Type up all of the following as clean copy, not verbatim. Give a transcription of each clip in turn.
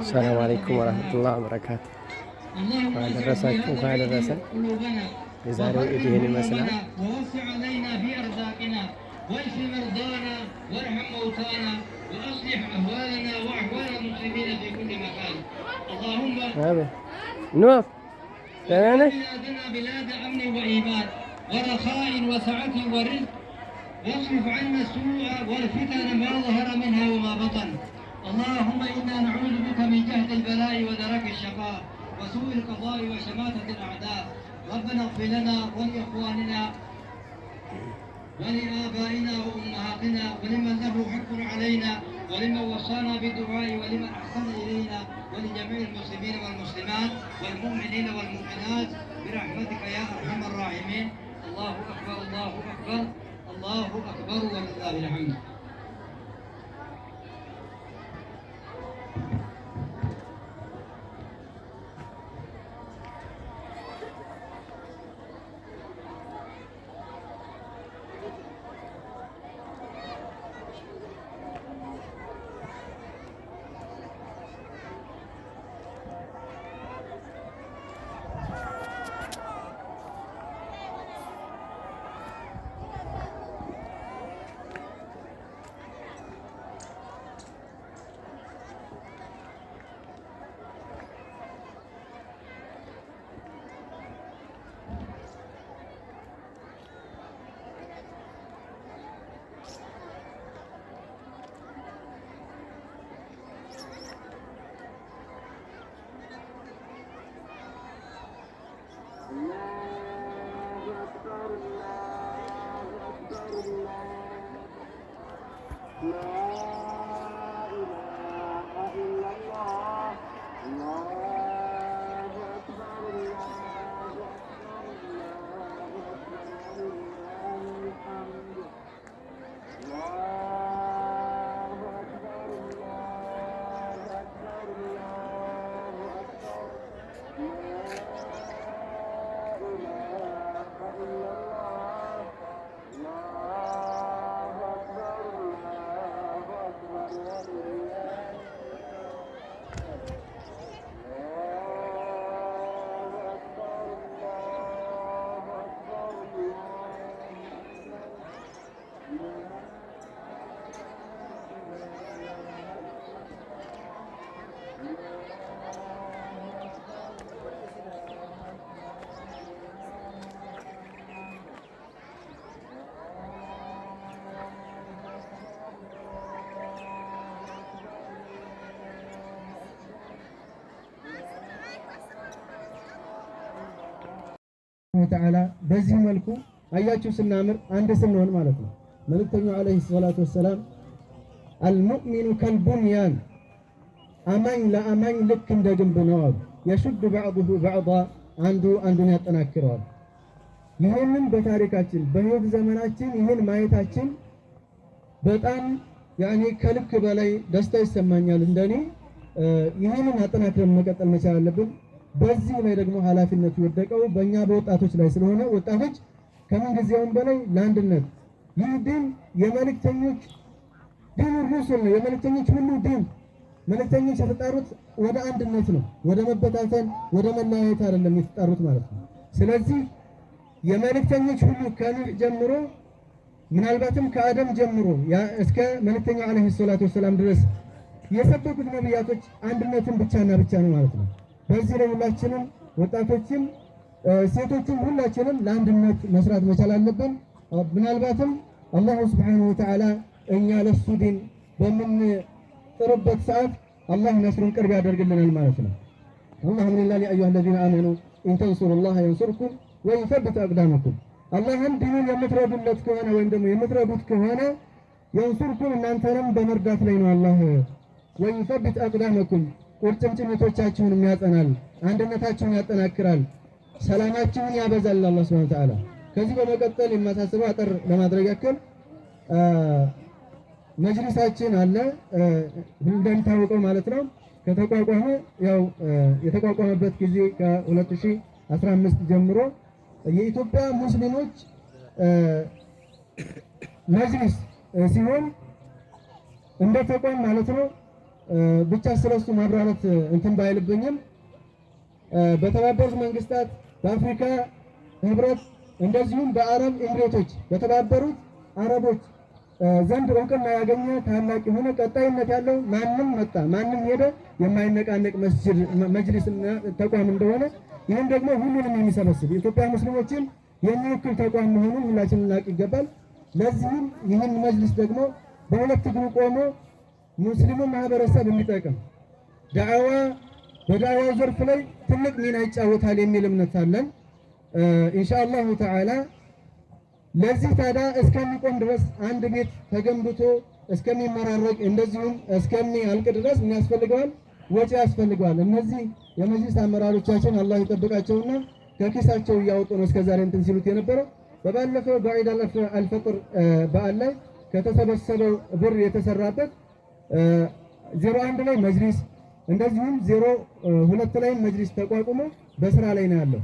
السلام عليكم ورحمة الله وبركاته. وعلى الرساكم وعلى الرسل يزاروا إيديهن مثلا ووسع علينا في أرزاقنا واشف مرضانا وارحم موتانا وأصلح أحوالنا وأحوال المسلمين في كل مكان. اللهم نوف بلادنا بلاد أمن وإيمان ورخاء وسعة ورزق واصرف عنا السوء والفتن ما ظهر منها وما بطن. اللهم إنا نعوذ بك من جهد البلاء ودرك الشقاء وسوء القضاء وشماتة الأعداء. ربنا اغفر لنا ولإخواننا ولآبائنا وأمهاتنا ولمن له حق علينا ولمن وصانا بالدعاء ولمن أحسن إلينا ولجميع المسلمين والمسلمات والمؤمنين والمؤمنات برحمتك يا أرحم الراحمين. الله أكبر الله أكبر الله أكبر ولله الحمد. ወተዓላ በዚህ መልኩ አያችሁ ስናምር አንድ ስንሆን ማለት ነው። መልእክተኛው አለይሂ ሰላቱ ወሰላም አልሙእሚኑ ከልቡንያን አማኝ ለአማኝ ልክ እንደ ግንብ ነው አሉ። የሹዱ ባዕዱሁ ባዕዳ አንዱ አንዱን ያጠናክረዋል። ይህንን በታሪካችን በህይወት ዘመናችን ይህን ማየታችን በጣም ያኔ ከልክ በላይ ደስታ ይሰማኛል። እንደኔ ይህንን አጠናክረን መቀጠል መቻል አለብን። በዚህ ላይ ደግሞ ኃላፊነቱ የወደቀው በእኛ በወጣቶች ላይ ስለሆነ ወጣቶች ከምን ጊዜውም በላይ ለአንድነት ይህ ዲን የመልእክተኞች ዲን ሩሱል ነው። የመልእክተኞች ሁሉ ዲን መልእክተኞች የተጣሩት ወደ አንድነት ነው፣ ወደ መበታተን ወደ መለያየት አይደለም የተጣሩት ማለት ነው። ስለዚህ የመልእክተኞች ሁሉ ከኑህ ጀምሮ ምናልባትም ከአደም ጀምሮ እስከ መልእክተኛው አለይሂ ሰላቱ ወሰላም ድረስ የሰበኩት ነቢያቶች አንድነትን ብቻና ብቻ ነው ማለት ነው። በዚህ ላይ ሁላችንም ወጣቶችም ሴቶችም ሁላችንም ለአንድነት መስራት መቻል አለብን። ምናልባትም አላሁ ሱብሓነሁ ወተዓላ እኛ ለሱ ዲን በምንጥርበት ሰዓት አላህ ነስሩን ቅርብ ያደርግልናል ማለት ነው። አላሁም ሊላሂ አዩሃ አለዚነ አመኑ ኢን ተንሱሩላህ የንሱርኩም ወዩሰብት አቅዳመኩም። አላህን ዲኑን የምትረዱለት ከሆነ ወይም ደግሞ የምትረዱት ከሆነ የንሱርኩም እናንተንም በመርዳት ላይ ነው አላህ። ወዩሰብት አቅዳመኩም ቁርጭምጭሚቶቻችሁን ያጸናል፣ አንድነታችሁን ያጠናክራል፣ ሰላማችሁን ያበዛል አላህ ሱብሓነሁ ወተዓላ። ከዚህ በመቀጠል የማሳስበው አጠር ለማድረግ ያክል መጅሊሳችን አለ እንደምታውቀው ማለት ነው። ከተቋቋመ ያው የተቋቋመበት ጊዜ ከ2015 ጀምሮ የኢትዮጵያ ሙስሊሞች መጅሊስ ሲሆን እንደ ተቋም ማለት ነው ብቻ ስለሱ ማብራራት እንትን ባይልብኝም በተባበሩት መንግስታት በአፍሪካ ህብረት እንደዚሁም በአረብ ኤምሬቶች በተባበሩት አረቦች ዘንድ እውቅና ያገኘ ታላቅ የሆነ ቀጣይነት ያለው ማንም መጣ ማንም ሄደ የማይነቃነቅ መጅሊስና ተቋም እንደሆነ ይህም ደግሞ ሁሉንም የሚሰበስብ የኢትዮጵያ ሙስሊሞችን የሚወክል ተቋም መሆኑን ሁላችንም ልናውቅ ይገባል። ለዚህም ይህን መጅሊስ ደግሞ በሁለት እግሩ ቆሞ ሙስሊሙን ማህበረሰብ የሚጠቅም ዳዕዋ በዳዕዋው ዘርፍ ላይ ትልቅ ሚና ይጫወታል የሚል እምነት አለን ኢንሻአላሁ ተዓላ። ለዚህ ታዲያ እስከሚቆም ድረስ አንድ ቤት ተገንብቶ እስከሚመራረቅ እንደዚሁም እስከሚያልቅ ድረስ ምን ያስፈልገዋል? ወጪ ያስፈልገዋል። እነዚህ የመጅሊስ አመራሮቻችን አላህ ይጠብቃቸውና ከኪሳቸው እያወጡ ነው እስከዛሬ እንትን ሲሉት የነበረው። በባለፈው በዒድ አልፈጥር በዓል ላይ ከተሰበሰበው ብር የተሰራበት 01 ላይ መጅሊስ እንደዚሁም 02 ላይ መጅሊስ ተቋቁሞ በስራ ላይ ነው ያለው።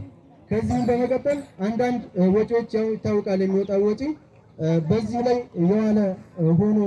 ከዚህም በመቀጠል አንዳንድ ወጪዎች ያው ይታወቃል የሚወጣው ወጪ በዚህ ላይ የዋለ ሆኖ